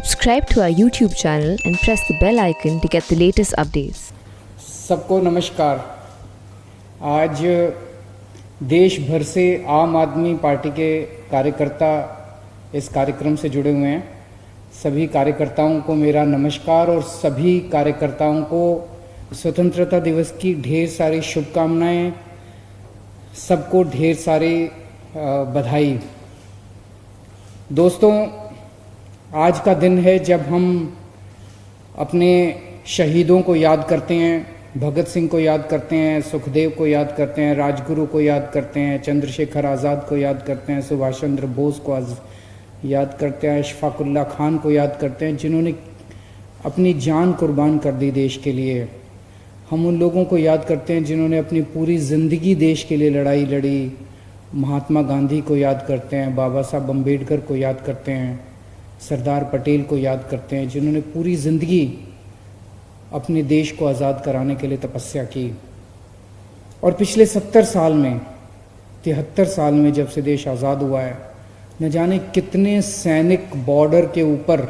Subscribe to our YouTube channel and press the bell icon to get the latest updates. सबको नमस्कार। आज देश भर से आम आदमी पार्टी के कार्यकर्ता इस कार्यक्रम से जुड़े हुए हैं। सभी कार्यकर्ताओं को मेरा नमस्कार और सभी कार्यकर्ताओं को स्वतंत्रता दिवस की ढेर सारी शुभकामनाएं। सबको ढेर सारी बधाई। दोस्तों, आज का दिन है जब हम अपने शहीदों को याद करते हैं, भगत सिंह को याद करते हैं, सुखदेव को याद करते हैं, राजगुरु को याद करते हैं, चंद्रशेखर आज़ाद को याद करते हैं, सुभाष चंद्र बोस को याद करते हैं, अशफाक उल्लाह खान को याद करते हैं, जिन्होंने अपनी जान कुर्बान कर दी देश के लिए। हम उन लोगों को याद करते हैं जिन्होंने अपनी पूरी ज़िंदगी देश के लिए लड़ाई लड़ी। महात्मा गांधी को याद करते हैं, बाबा साहब अम्बेडकर को याद करते हैं, सरदार पटेल को याद करते हैं, जिन्होंने पूरी ज़िंदगी अपने देश को आज़ाद कराने के लिए तपस्या की। और पिछले 70 साल में, 73 साल में जब से देश आज़ाद हुआ है, न जाने कितने सैनिक बॉर्डर के ऊपर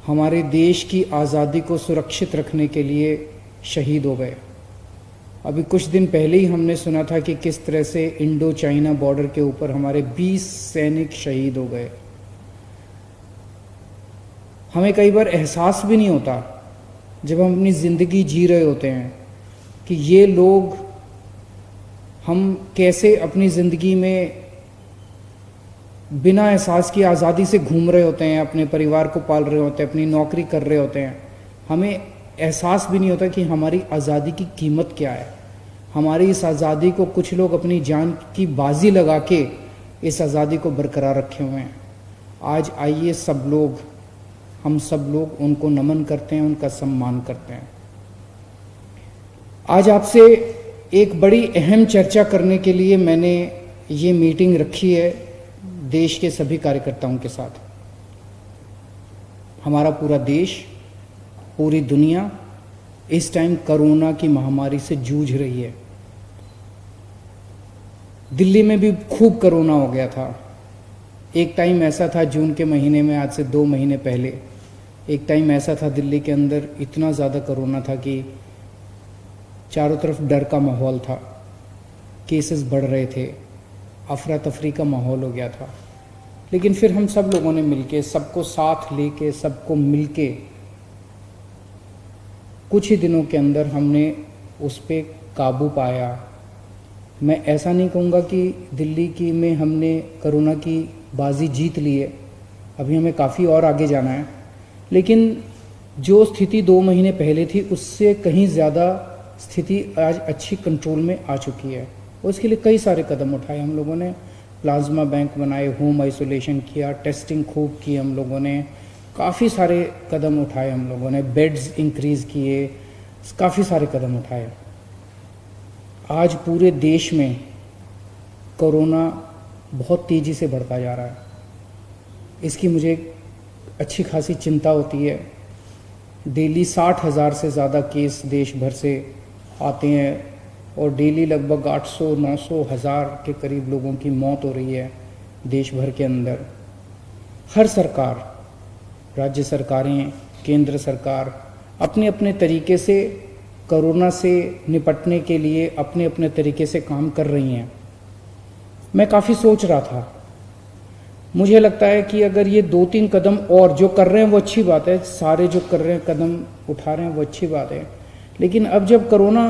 हमारे देश की आज़ादी को सुरक्षित रखने के लिए शहीद हो गए। अभी कुछ दिन पहले ही हमने सुना था कि किस तरह से इंडो चाइना बॉर्डर के ऊपर हमारे 20 सैनिक शहीद हो गए। हमें कई बार एहसास भी नहीं होता जब हम अपनी ज़िंदगी जी रहे होते हैं कि ये लोग, हम कैसे अपनी ज़िंदगी में बिना एहसास की आज़ादी से घूम रहे होते हैं, अपने परिवार को पाल रहे होते हैं, अपनी नौकरी कर रहे होते हैं। हमें एहसास भी नहीं होता कि हमारी आज़ादी की कीमत क्या है। हमारी इस आज़ादी को कुछ लोग अपनी जान की बाजी लगा के इस आज़ादी को बरकरार रखे हुए हैं। आज आइए हम सब लोग उनको नमन करते हैं, उनका सम्मान करते हैं। आज आपसे एक बड़ी अहम चर्चा करने के लिए मैंने ये मीटिंग रखी है देश के सभी कार्यकर्ताओं के साथ। हमारा पूरा देश, पूरी दुनिया इस टाइम कोरोना की महामारी से जूझ रही है। दिल्ली में भी खूब कोरोना हो गया था। एक टाइम ऐसा था जून के महीने में, आज से 2 महीने पहले, एक टाइम ऐसा था दिल्ली के अंदर इतना ज़्यादा कोरोना था कि चारों तरफ डर का माहौल था, केसेस बढ़ रहे थे, अफरा तफरी का माहौल हो गया था। लेकिन फिर हम सब लोगों ने मिलके, सबको साथ लेके, सबको मिलके कुछ ही दिनों के अंदर हमने उस पर काबू पाया। मैं ऐसा नहीं कहूँगा कि दिल्ली में हमने कोरोना की बाजी जीत ली है, अभी हमें काफ़ी और आगे जाना है। लेकिन जो स्थिति 2 महीने पहले थी उससे कहीं ज़्यादा स्थिति आज अच्छी कंट्रोल में आ चुकी है। और इसके लिए कई सारे कदम उठाए हम लोगों ने। प्लाज्मा बैंक बनाए, होम आइसोलेशन किया, टेस्टिंग खूब की हम लोगों ने, काफ़ी सारे कदम उठाए हम लोगों ने, बेड्स इंक्रीज़ किए, काफ़ी सारे कदम उठाए। आज पूरे देश में कोरोना बहुत तेज़ी से बढ़ता जा रहा है। इसकी मुझे अच्छी खासी चिंता होती है। डेली 60,000 से ज़्यादा केस देश भर से आते हैं और डेली लगभग 800, 900, 1000 के करीब लोगों की मौत हो रही है देश भर के अंदर। हर सरकार, राज्य सरकारें, केंद्र सरकार अपने अपने तरीके से कोरोना से निपटने के लिए अपने अपने तरीके से काम कर रही हैं। मैं काफ़ी सोच रहा था, मुझे लगता है कि अगर ये 2-3 कदम और जो कर रहे हैं वो अच्छी बात है, सारे जो कर रहे हैं कदम उठा रहे हैं वो अच्छी बात है। लेकिन अब जब कोरोना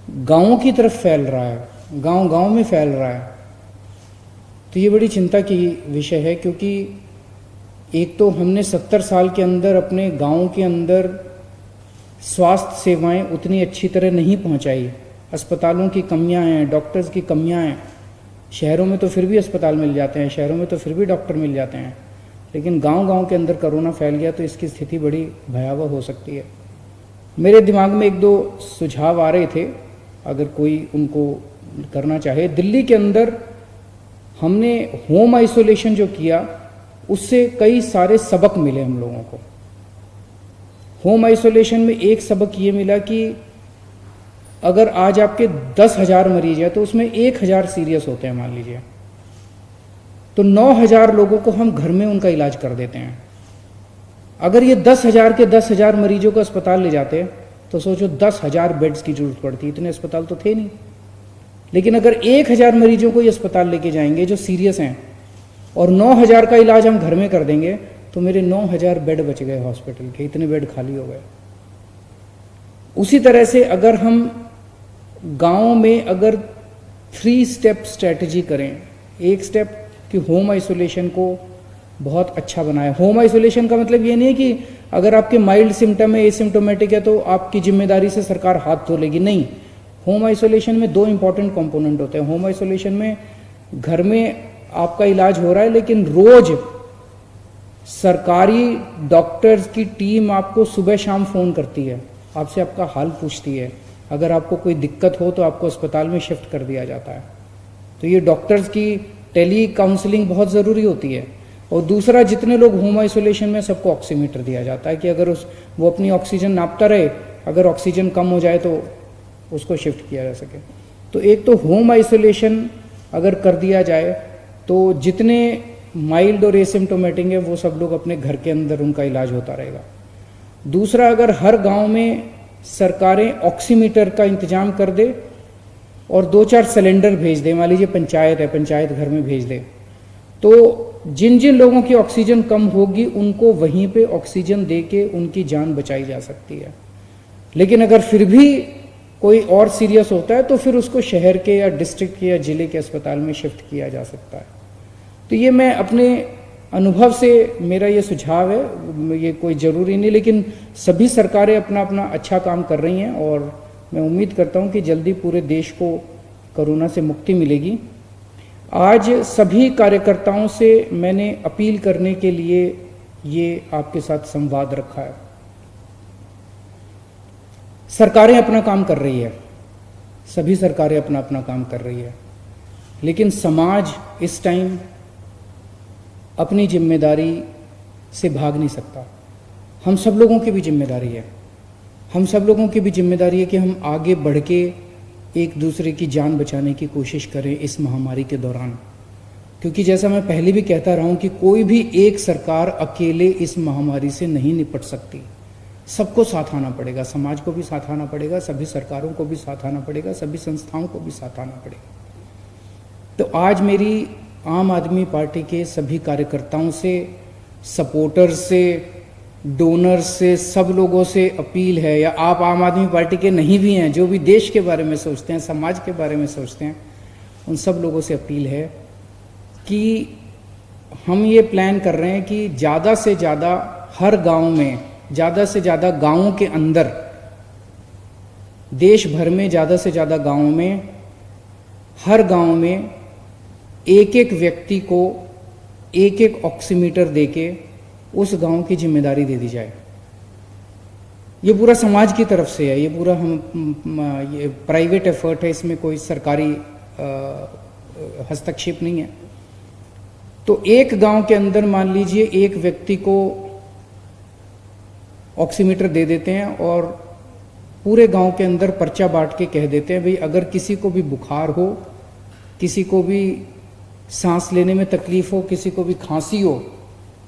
गाँवों की तरफ फैल रहा है, गांव-गांव में फैल रहा है, तो ये बड़ी चिंता की विषय है। क्योंकि एक तो हमने 70 साल के अंदर अपने गाँव के अंदर स्वास्थ्य सेवाएं उतनी अच्छी तरह नहीं पहुंचाई। अस्पतालों की कमियां हैं, डॉक्टर्स की कमियां हैं। शहरों में तो फिर भी अस्पताल मिल जाते हैं, शहरों में तो फिर भी डॉक्टर मिल जाते हैं, लेकिन गांव-गांव के अंदर कोरोना फैल गया तो इसकी स्थिति बड़ी भयावह हो सकती है। मेरे दिमाग में 1-2 सुझाव आ रहे थे, अगर कोई उनको करना चाहे। दिल्ली के अंदर हमने होम आइसोलेशन जो किया उससे कई सारे सबक मिले हम लोगों को। होम आइसोलेशन में एक सबक ये मिला कि अगर आज आपके 10,000 मरीज हैं तो उसमें 1,000 सीरियस होते हैं मान लीजिए, तो 9,000 लोगों को हम घर में उनका इलाज कर देते हैं। अगर ये 10,000 के 10,000 मरीजों को अस्पताल ले जाते तो सोचो 10,000 बेड्स की जरूरत पड़ती, इतने अस्पताल तो थे नहीं। लेकिन अगर 1,000 मरीजों को ये अस्पताल लेके जाएंगे जो सीरियस हैं और 9,000 का इलाज हम घर में कर देंगे तो मेरे 9,000 बेड बच गए हॉस्पिटल के, इतने बेड खाली हो गए। उसी तरह से अगर हम गांव में अगर 3 स्टेप स्ट्रेटजी करें, एक स्टेप कि होम आइसोलेशन को बहुत अच्छा बनाए। होम आइसोलेशन का मतलब ये नहीं है कि अगर आपके माइल्ड सिम्टम है, एसिम्टोमेटिक है तो आपकी जिम्मेदारी से सरकार हाथ धो लेगी, नहीं। होम आइसोलेशन में 2 इंपॉर्टेंट कंपोनेंट होते हैं। होम आइसोलेशन में घर में आपका इलाज हो रहा है लेकिन रोज सरकारी डॉक्टर्स की टीम आपको सुबह शाम फोन करती है, आपसे आपका हाल पूछती है, अगर आपको कोई दिक्कत हो तो आपको अस्पताल में शिफ्ट कर दिया जाता है। तो ये डॉक्टर्स की टेली काउंसलिंग बहुत ज़रूरी होती है। और दूसरा, जितने लोग होम आइसोलेशन में सबको ऑक्सीमीटर दिया जाता है कि अगर वो अपनी ऑक्सीजन नापता रहे, अगर ऑक्सीजन कम हो जाए तो उसको शिफ्ट किया जा सके। तो एक तो होम आइसोलेशन अगर कर दिया जाए तो जितने माइल्ड और एसिम्टोमेटिक है वो सब लोग अपने घर के अंदर उनका इलाज होता रहेगा। दूसरा, अगर हर गांव में सरकारें ऑक्सीमीटर का इंतजाम कर दे और 2-4 सिलेंडर भेज दे, मान लीजिए पंचायत है, पंचायत घर में भेज दे, तो जिन जिन लोगों की ऑक्सीजन कम होगी उनको वहीं पे ऑक्सीजन दे के उनकी जान बचाई जा सकती है। लेकिन अगर फिर भी कोई और सीरियस होता है तो फिर उसको शहर के या डिस्ट्रिक्ट के या जिले के अस्पताल में शिफ्ट किया जा सकता है। तो ये मैं अपने अनुभव से मेरा ये सुझाव है, ये कोई ज़रूरी नहीं, लेकिन सभी सरकारें अपना अपना अच्छा काम कर रही हैं और मैं उम्मीद करता हूँ कि जल्दी पूरे देश को कोरोना से मुक्ति मिलेगी। आज सभी कार्यकर्ताओं से मैंने अपील करने के लिए ये आपके साथ संवाद रखा है। सरकारें अपना काम कर रही है, सभी सरकारें अपना अपना काम कर रही है, लेकिन समाज इस टाइम अपनी जिम्मेदारी से भाग नहीं सकता। हम सब लोगों की भी जिम्मेदारी है, हम सब लोगों की भी जिम्मेदारी है कि हम आगे बढ़ के एक दूसरे की जान बचाने की कोशिश करें इस महामारी के दौरान। क्योंकि जैसा मैं पहले भी कहता रहा हूं कि कोई भी एक सरकार अकेले इस महामारी से नहीं निपट सकती, सबको साथ आना पड़ेगा, समाज को भी साथ आना पड़ेगा, सभी सरकारों को भी साथ आना पड़ेगा, सभी संस्थाओं को भी साथ आना पड़ेगा। तो आज मेरी आम आदमी पार्टी के सभी कार्यकर्ताओं से, सपोर्टर्स से, डोनर्स से, सब लोगों से अपील है, या आप आम आदमी पार्टी के नहीं भी हैं, जो भी देश के बारे में सोचते हैं, समाज के बारे में सोचते हैं, उन सब लोगों से अपील है कि हम ये प्लान कर रहे हैं कि ज़्यादा से ज़्यादा हर गांव में, ज़्यादा से ज़्यादा गांवों के अंदर, देश भर में ज़्यादा से ज़्यादा गांवों में, हर गांव में एक एक व्यक्ति को एक एक ऑक्सीमीटर देके उस गांव की जिम्मेदारी दे दी जाए। ये पूरा समाज की तरफ से है, ये पूरा ये प्राइवेट एफर्ट है, इसमें कोई सरकारी हस्तक्षेप नहीं है। तो एक गांव के अंदर मान लीजिए एक व्यक्ति को ऑक्सीमीटर दे देते हैं और पूरे गांव के अंदर पर्चा बांट के कह देते हैं भाई अगर किसी को भी बुखार हो, किसी को भी सांस लेने में तकलीफ हो, किसी को भी खांसी हो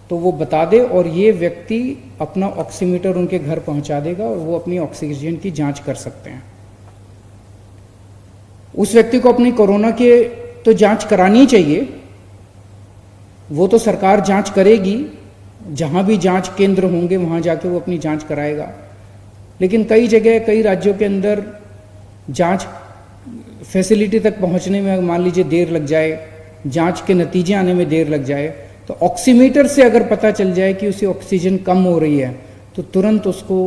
तो वो बता दे और ये व्यक्ति अपना ऑक्सीमीटर उनके घर पहुंचा देगा और वो अपनी ऑक्सीजन की जांच कर सकते हैं। उस व्यक्ति को अपनी कोरोना के तो जांच करानी चाहिए, वो तो सरकार जांच करेगी, जहां भी जांच केंद्र होंगे वहां जाके वो अपनी जांच कराएगा। लेकिन कई जगह, कई राज्यों के अंदर जांच फैसिलिटी तक पहुंचने में मान लीजिए देर लग जाए, जांच के नतीजे आने में देर लग जाए, तो ऑक्सीमीटर से अगर पता चल जाए कि उसे ऑक्सीजन कम हो रही है तो तुरंत उसको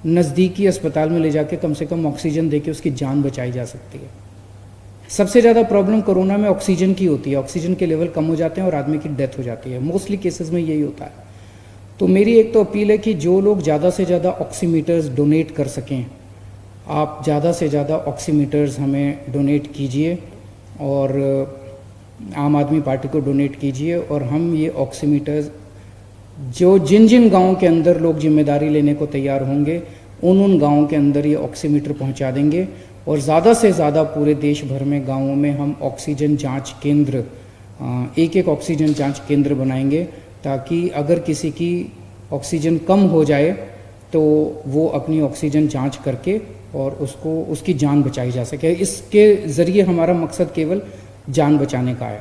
नज़दीकी अस्पताल में ले जाके कम से कम ऑक्सीजन देके उसकी जान बचाई जा सकती है। सबसे ज़्यादा प्रॉब्लम कोरोना में ऑक्सीजन की होती है, ऑक्सीजन के लेवल कम हो जाते हैं और आदमी की डेथ हो जाती है, मोस्टली केसेस में यही होता है। तो मेरी एक तो अपील है कि जो लोग ज़्यादा से ज़्यादा ऑक्सीमीटर्स डोनेट कर सकें, आप ज़्यादा से ज़्यादा ऑक्सीमीटर्स हमें डोनेट कीजिए और आम आदमी पार्टी को डोनेट कीजिए और हम ये ऑक्सीमीटर्स जो जिन जिन गाँव के अंदर लोग जिम्मेदारी लेने को तैयार होंगे उन गाँव के अंदर ये ऑक्सीमीटर पहुँचा देंगे और ज़्यादा से ज़्यादा पूरे देश भर में गाँवों में हम ऑक्सीजन जांच केंद्र, एक एक ऑक्सीजन जांच केंद्र बनाएंगे ताकि अगर किसी की ऑक्सीजन कम हो जाए तो वो अपनी ऑक्सीजन जांच करके और उसको उसकी जान बचाई जा सके। इसके ज़रिए हमारा मकसद केवल जान बचाने का है।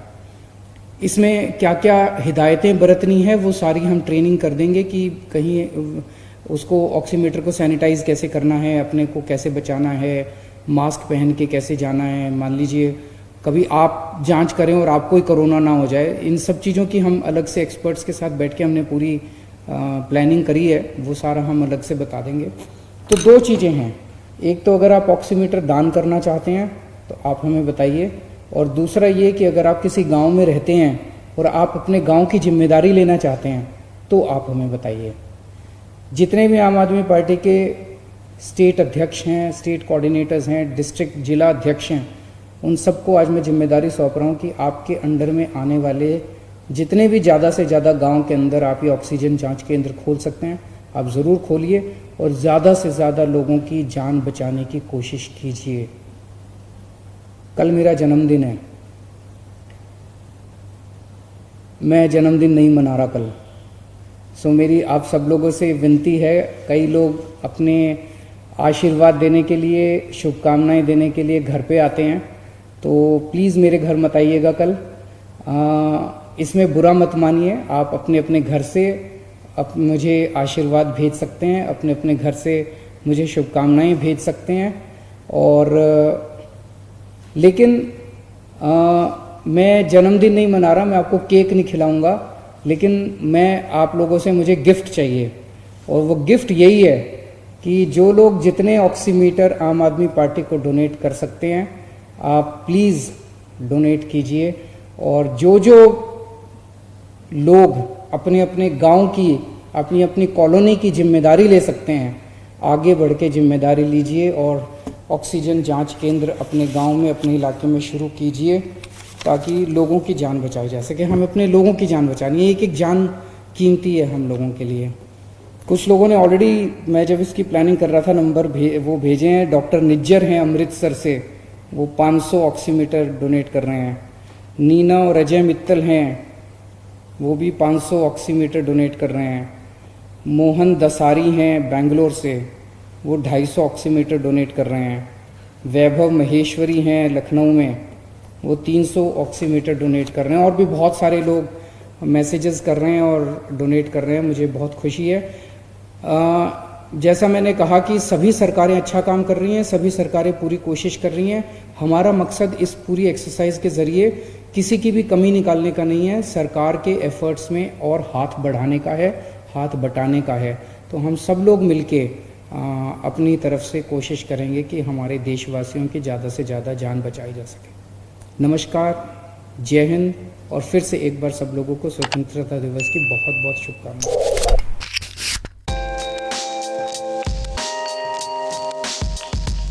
इसमें क्या क्या हिदायतें बरतनी है वो सारी हम ट्रेनिंग कर देंगे कि कहीं उसको ऑक्सीमीटर को सैनिटाइज कैसे करना है, अपने को कैसे बचाना है, मास्क पहन के कैसे जाना है। मान लीजिए कभी आप जांच करें और आपको ही कोरोना ना हो जाए, इन सब चीज़ों की हम अलग से एक्सपर्ट्स के साथ बैठ के हमने पूरी प्लानिंग करी है, वो सारा हम अलग से बता देंगे। तो दो चीज़ें हैं, एक तो अगर आप ऑक्सीमीटर दान करना चाहते हैं तो आप हमें बताइए, और दूसरा ये कि अगर आप किसी गांव में रहते हैं और आप अपने गांव की जिम्मेदारी लेना चाहते हैं तो आप हमें बताइए। जितने भी आम आदमी पार्टी के स्टेट अध्यक्ष हैं, स्टेट कोऑर्डिनेटर्स हैं, डिस्ट्रिक्ट जिला अध्यक्ष हैं, उन सबको आज मैं जिम्मेदारी सौंप रहा हूँ कि आपके अंडर में आने वाले जितने भी ज़्यादा से ज़्यादा गांव के अंदर आप ये ऑक्सीजन जांच केंद्र खोल सकते हैं, आप ज़रूर खोलिए और ज़्यादा से ज़्यादा लोगों की जान बचाने की कोशिश कीजिए। कल मेरा जन्मदिन है, मैं जन्मदिन नहीं मना रहा कल, सो मेरी आप सब लोगों से विनती है। कई लोग अपने आशीर्वाद देने के लिए, शुभकामनाएं देने के लिए घर पे आते हैं, तो प्लीज़ मेरे घर मत आइएगा कल। इसमें बुरा मत मानिए, आप अपने अपने घर से मुझे आशीर्वाद भेज सकते हैं, अपने अपने घर से मुझे शुभकामनाएं भेज सकते हैं। और लेकिन मैं जन्मदिन नहीं मना रहा, मैं आपको केक नहीं खिलाऊंगा, लेकिन मैं आप लोगों से मुझे गिफ्ट चाहिए, और वो गिफ्ट यही है कि जो लोग जितने ऑक्सीमीटर आम आदमी पार्टी को डोनेट कर सकते हैं, आप प्लीज़ डोनेट कीजिए। और जो जो लोग अपने अपने गांव की, अपनी अपनी कॉलोनी की जिम्मेदारी ले सकते हैं, आगे बढ़ के जिम्मेदारी लीजिए और ऑक्सीजन जांच केंद्र अपने गांव में, अपने इलाके में शुरू कीजिए, ताकि लोगों की जान बचाई जा सके। हम अपने लोगों की जान बचानी है, एक एक जान कीमती है हम लोगों के लिए। कुछ लोगों ने ऑलरेडी, मैं जब इसकी प्लानिंग कर रहा था, नंबर वो भेजे हैं। डॉक्टर निज्जर हैं अमृतसर से, वो 500 ऑक्सीमीटर डोनेट कर रहे हैं। नीना और अजय मित्तल हैं, वो भी 500 ऑक्सीमीटर डोनेट कर रहे हैं। मोहन दसारी हैं बेंगलोर से, वो 250 ऑक्सीमीटर डोनेट कर रहे हैं। वैभव महेश्वरी हैं लखनऊ में, वो 300 ऑक्सीमीटर डोनेट कर रहे हैं। और भी बहुत सारे लोग मैसेजेस कर रहे हैं और डोनेट कर रहे हैं, मुझे बहुत खुशी है। जैसा मैंने कहा कि सभी सरकारें अच्छा काम कर रही हैं, सभी सरकारें पूरी कोशिश कर रही हैं। हमारा मकसद इस पूरी एक्सरसाइज के ज़रिए किसी की भी कमी निकालने का नहीं है, सरकार के एफर्ट्स में और हाथ बढ़ाने का है, हाथ बटाने का है। तो हम सब लोग मिलके अपनी तरफ से कोशिश करेंगे कि हमारे देशवासियों की ज़्यादा से ज़्यादा जान बचाई जा सके। नमस्कार, जय हिंद, और फिर से एक बार सब लोगों को स्वतंत्रता दिवस की बहुत बहुत शुभकामनाएं।